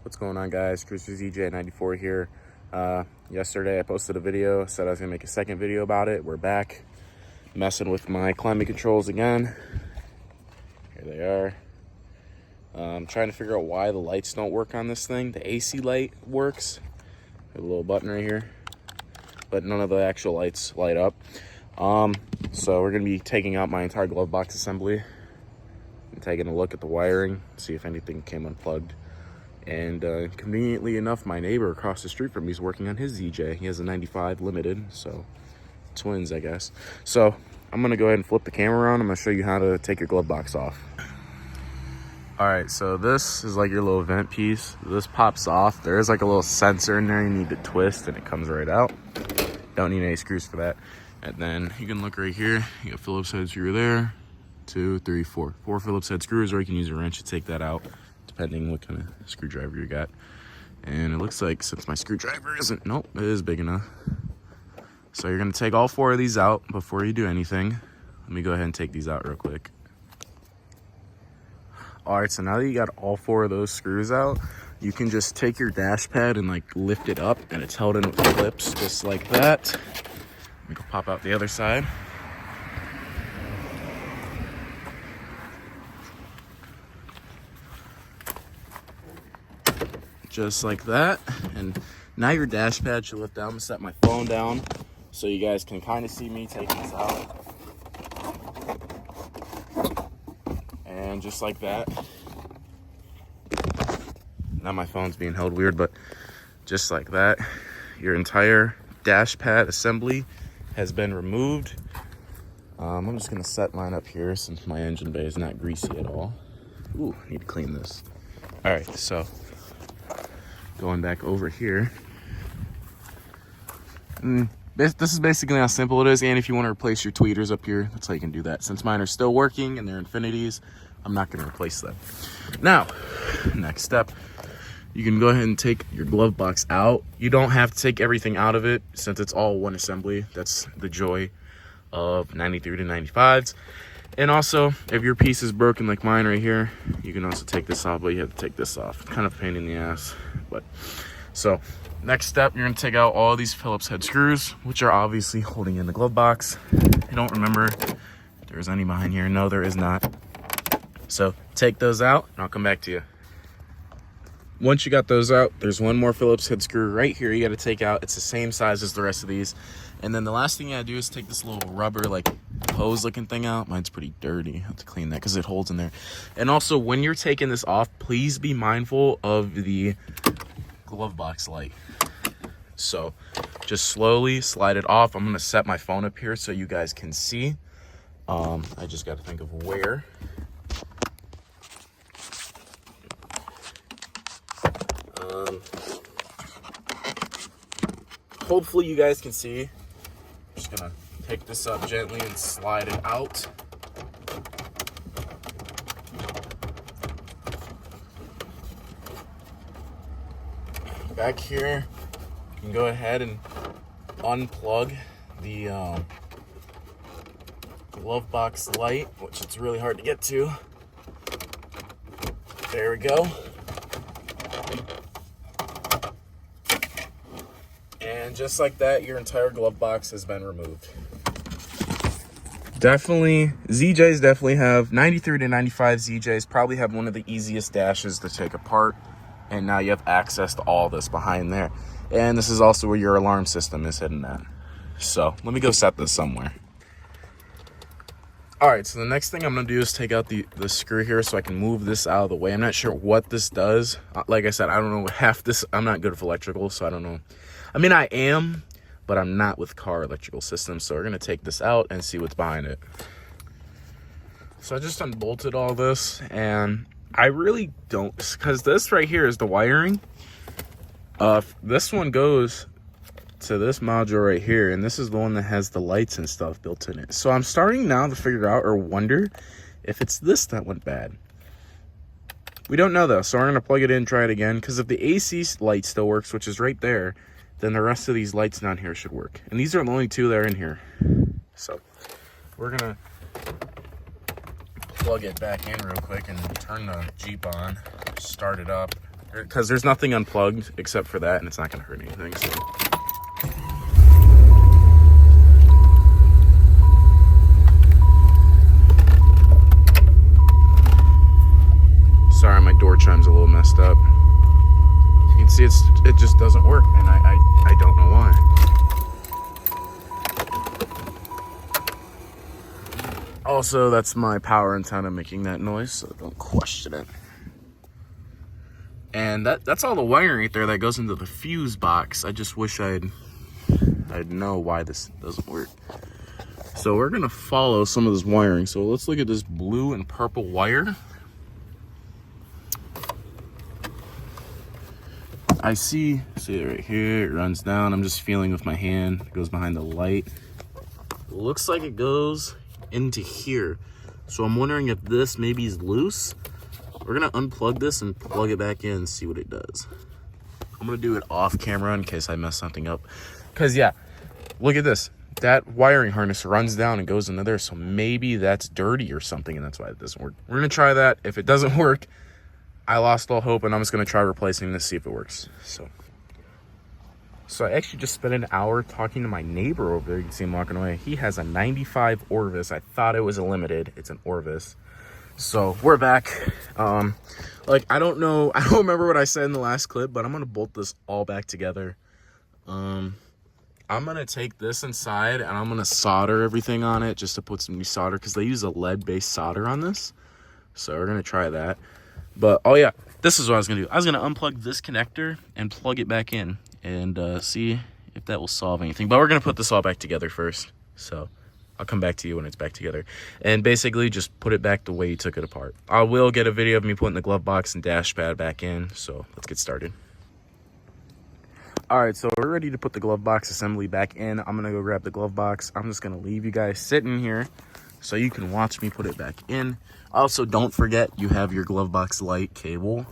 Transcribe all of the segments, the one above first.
What's going on, guys? Cruiser ZJ94 here. Yesterday I posted a video, said I was gonna make a second video about it. We're back messing with my climate controls again. Here they are. I'm trying to figure out why the lights don't work on this thing. The AC light works. Got a little button right here, but none of the actual lights light up. So we're gonna be taking out my entire glove box assembly and taking a look at the wiring, see if anything came unplugged. And conveniently enough, my neighbor across the street from me is working on his ZJ. He has a 95 limited, so twins, I guess. So I'm gonna go ahead and flip the camera around. I'm gonna show you how to take your glove box off. All right, so this is like your little vent piece. This pops off. There is like a little sensor in there you need to twist and it comes right out. Don't need any screws for that. And then you can look right here. You got Phillips head screw there. 2, 3, 4. 4 Phillips head screws, or you can use a wrench to take that out, depending what kind of screwdriver you got. And it looks like, since my screwdriver isn't, nope, it is big enough. So you're gonna take all 4 of these out before you do anything. Let me go ahead and take these out real quick. All right, so now that you got all 4 of those screws out, you can just take your dash pad and like lift it up, and it's held in with clips just like that. Let me go pop out the other side. Just like that. And now your dash pad should lift down. I'm gonna set my phone down so you guys can kind of see me taking this out. And just like that. Now my phone's being held weird, but just like that, your entire dash pad assembly has been removed. I'm just gonna set mine up here since my engine bay is not greasy at all. Ooh, I need to clean this. All right, so going back over here. This is basically how simple it is, and if you want to replace your tweeters up here, that's how you can do that. Since mine are still working and they're Infinities, I'm not going to replace them. Now, next step, you can go ahead and take your glove box out. You don't have to take everything out of it since it's all one assembly. That's the joy of 93 to 95s. And also, if your piece is broken like mine right here, you can also take this off, but you have to take this off. Kind of a pain in the ass. But so next step, you're gonna take out all these Phillips head screws, which are obviously holding in the glove box. I don't remember if there's any behind here. No, there is not. So take those out and I'll come back to you. Once you got those out, there's one more Phillips head screw right here you got to take out. It's the same size as the rest of these. And then the last thing you got to do is take this little rubber like hose looking thing out. Mine's pretty dirty. I have to clean that because it holds in there. And also, when you're taking this off, please be mindful of the glove box light. So just slowly slide it off. I'm going to set my phone up here so you guys can see. I just got to think of where. Hopefully you guys can see. I'm just gonna pick this up gently and slide it out. Back here, you can go ahead and unplug the glove box light, which it's really hard to get to. There we go. And just like that, your entire glove box has been removed. Definitely, ZJs definitely have, 93 to 95 ZJs probably have one of the easiest dashes to take apart. And now you have access to all this behind there. And this is also where your alarm system is hidden at. So let me go set this somewhere. All right, so the next thing I'm gonna do is take out the screw here so I can move this out of the way. I'm not sure what this does. Like I said, I don't know half this. I'm not good with electrical, so I don't know. I mean, I am, but I'm not with car electrical systems. So we're gonna take this out and see what's behind it. So I just unbolted all this, and I really don't, because this right here is the wiring. This one goes to this module right here, and this is the one that has the lights and stuff built in it. So I'm starting now to figure out or wonder if it's this that went bad. We don't know though, so we're gonna plug it in and try it again, because if the AC light still works, which is right there, then the rest of these lights down here should work. And these are the only 2 that are in here. So we're gonna plug it back in real quick and turn the Jeep on, start it up, because there's nothing unplugged except for that, and it's not going to hurt anything. So. Sorry, my door chime's a little messed up. You can see it just doesn't work, and I don't know why. Also, that's my power antenna making that noise, so don't question it. And that's all the wiring right there that goes into the fuse box. I just wish I'd know why this doesn't work. So we're gonna follow some of this wiring. So let's look at this blue and purple wire. I see it right here, it runs down. I'm just feeling with my hand, it goes behind the light. Looks like it goes into here. So I'm wondering if this maybe is loose. We're gonna unplug this and plug it back in and see what it does. I'm gonna do it off camera in case I mess something up. Cause yeah, look at this. That wiring harness runs down and goes into there. So maybe that's dirty or something and that's why it doesn't work. We're gonna try that. If it doesn't work, I lost all hope and I'm just gonna try replacing this, see if it works. So I actually just spent an hour talking to my neighbor over there. You can see him walking away. He has a 95 Orvis. I thought it was a limited. It's an Orvis. So we're back. Like, I don't remember what I said in the last clip, but I'm gonna bolt this all back together. I'm gonna take this inside and I'm gonna solder everything on it just to put some new solder, because they use a lead-based solder on this. So we're gonna try that. But oh yeah, this is what I was gonna do. I was gonna unplug this connector and plug it back in and see if that will solve anything. But we're gonna put this all back together first. So I'll come back to you when it's back together. And basically just put it back the way you took it apart. I will get a video of me putting the glove box and dash pad back in. So let's get started. All right, so we're ready to put the glove box assembly back in. I'm gonna go grab the glove box. I'm just gonna leave you guys sitting here so you can watch me put it back in. Also, don't forget you have your glove box light cable.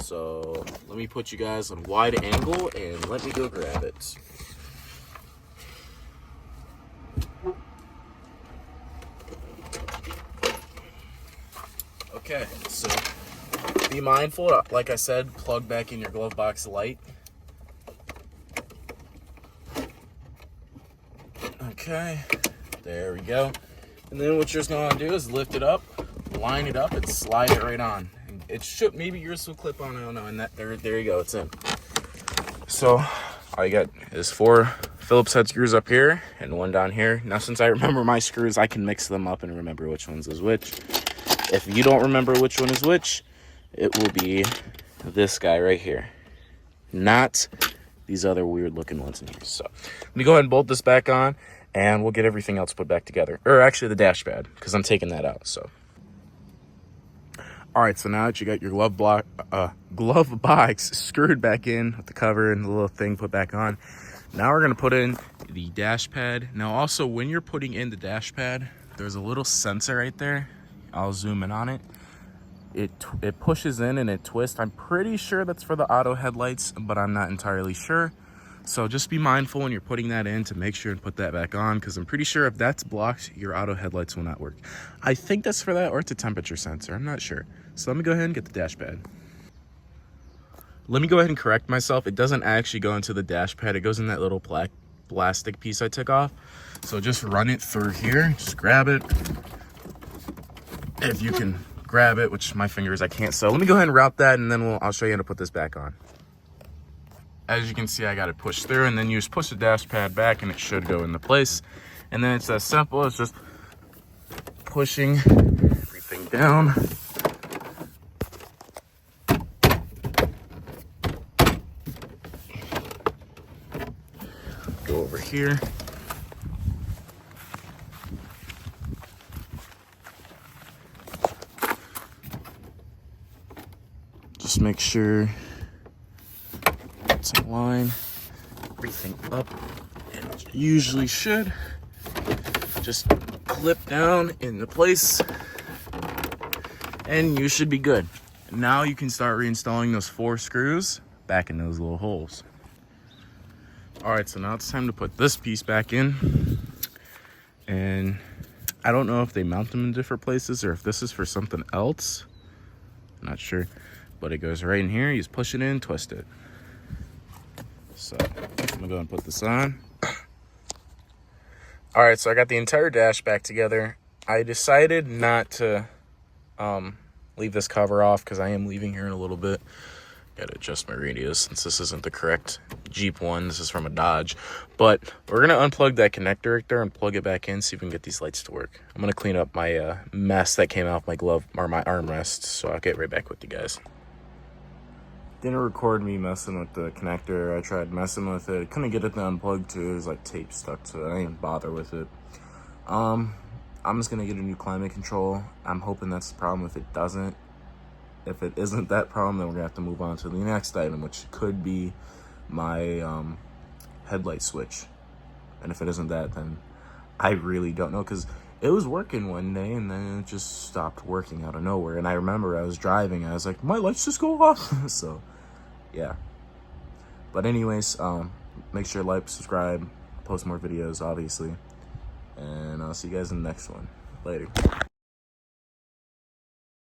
So let me put you guys on wide angle and let me go grab it. Okay, so be mindful, like I said, plug back in your glove box light. Okay, there we go. And then what you're just gonna do is lift it up, line it up, and slide it right on. And it should, maybe yours will clip on, I don't know, and that, there you go, it's in. So all you got is 4 Phillips head screws up here and 1 down here. Now, since I remember my screws, I can mix them up and remember which ones is which. If you don't remember which one is which, it will be this guy right here, not these other weird looking ones in here. So let me go ahead and bolt this back on and we'll get everything else put back together, or actually the dash pad, because I'm taking that out. So all right, so now that you got your glove box screwed back in with the cover and the little thing put back on, now we're going to put in the dash pad. Now also, when you're putting in the dash pad, there's a little sensor right there. I'll zoom in on it. It pushes in and it twists. I'm pretty sure that's for the auto headlights, but I'm not entirely sure. So just be mindful when you're putting that in to make sure and put that back on, because I'm pretty sure if that's blocked, your auto headlights will not work. I think that's for that, or it's a temperature sensor. I'm not sure. So let me go ahead and get the dash pad. Let me go ahead and correct myself. It doesn't actually go into the dash pad. It goes in that little plastic piece I took off. So just run it through here. Just grab it. If you can grab it, which my fingers I can't. So let me go ahead and route that, and then I'll show you how to put this back on. As you can see, I got it pushed through, and then you just push the dash pad back and it should go into place. And then it's as simple as just pushing everything down. Go over here. Just make sure it's in line, everything up, and it usually should just clip down into place, and you should be good. Now you can start reinstalling those 4 screws back in those little holes. All right, so now it's time to put this piece back in, and I don't know if they mount them in different places or if this is for something else. Not sure, but it goes right in here. You just push it in, twist it. So I'm gonna go and put this on. All right, so I got the entire dash back together. I decided not to leave this cover off because I am leaving here in a little bit. Gotta adjust my radius since this isn't the correct Jeep one. This is from a Dodge. But we're gonna unplug that connector right there and plug it back in, see if we can get these lights to work. I'm gonna clean up my mess that came out my glove or my armrest, so I'll get right back with you guys. Didn't record me messing with the connector. I tried messing with it. Couldn't get it to unplug too. It was like tape stuck to it. I didn't bother with it. I'm just gonna get a new climate control. I'm hoping that's the problem. If it doesn't, if it isn't that problem, then we're gonna have to move on to the next item, which could be my headlight switch. And if it isn't that, then I really don't know, because it was working one day and then it just stopped working out of nowhere. And I remember I was driving, I was like, my lights just go off. So yeah, but anyways, make sure to like, subscribe, post more videos obviously, and I'll see you guys in the next one. Later.